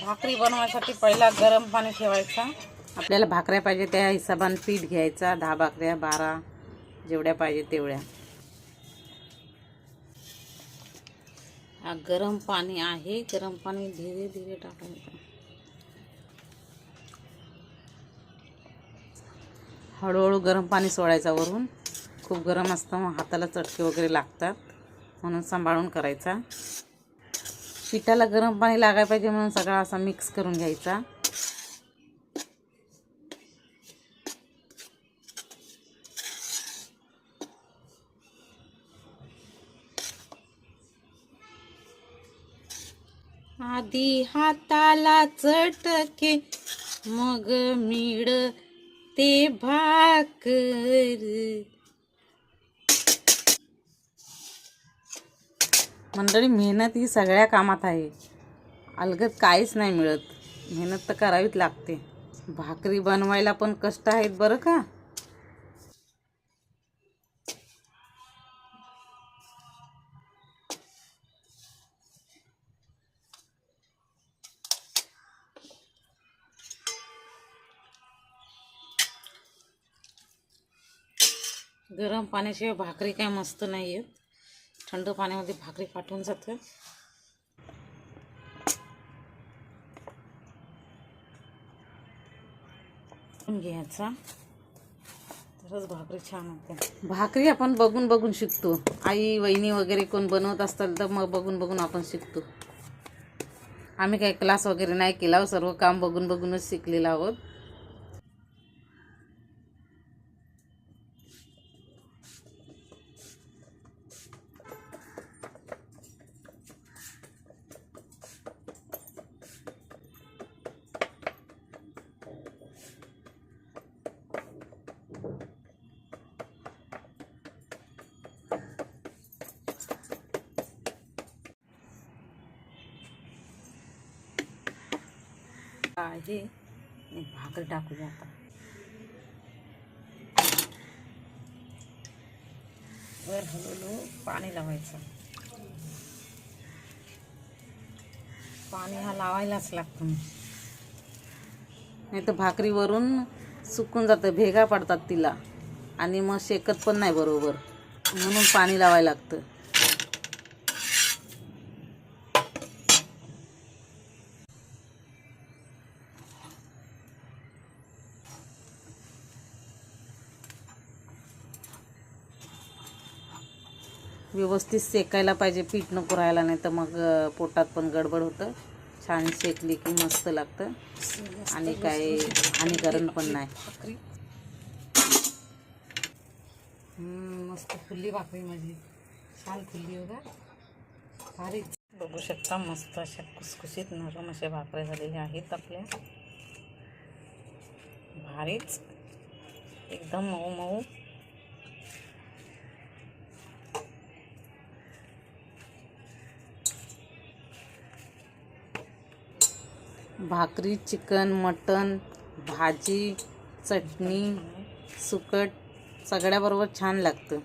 भाकरी बनवायसाठी पहिला गरम पाणी ठेवायचा। आपल्याला भाकऱ्या पाहिजे त्या हिशोबाने पीठ घ्यायचा, 10 भाकऱ्या 12 जेवढ्या पाहिजे तेवढ्या। गरम पाणी आहे, गरम पाणी धीरे धीरे टाकायचं, हळूहळू गरम पाणी सोडायचा वरून। खूप गरम असतं मग हाताला चटके वगैरे लागतात, म्हणून सांभाळून करायचा। पिठाला गरम पाणी लागायला पाहिजे म्हणून सगळा असा मिक्स करून घ्यायचा। आधी हाताला चटके मग मिळते भाकर। मंडळी, मेहनत ही सगळ्या कामात आहे, अलगद काहीच नाही मिळत, मेहनत तर करावीच लागते। भाकरी बनवायला पण कष्ट आहेत बरं का। गरम पाण्याशिवाय भाकरी काय मस्त नाही येत, थंड पाण्यामध्ये भाकरी फाटून जाते। घ्यायचा तरच भाकरी छान होते। भाकरी आपण बघून बघून शिकतो, आई वहिनी वगैरे कोण बनवत असतात तर मग बघून बघून आपण शिकतो। आम्ही काही क्लास वगैरे नाही केला, सर्व काम बघून बघूनच शिकलेलो आहोत। आहे भाकरी टाकूया आता। वर हळूहळू पाणी लावायचं, पाणी हा लावायलाच लागतो, नाही तर भाकरी वरून सुकून जातं, भेगा पडतात तिला आणि मग शेकत पण नाही बरोबर, म्हणून पाणी लावायला लागतं। व्यवस्थित शेकायला पाहिजे, पीठ नको राहायला, नाही तर मग पोटात पण गडबड होतं। छान शेकली की मस्त लागतं आणि काय हानिकारक पण नाही। मस्त फुल्ली भाकरी माझी, छान फुल्ली बघा, भारी। बघू शकता मस्त अशा खुसखुशीत नरम अशा भाकऱ्या झालेल्या आहेत आपल्या, भारीच एकदम मऊ मऊ। भाकरी, चिकन, मटन, भाजी, चटणी, सुकट सगळ्याबरोबर छान लागतं।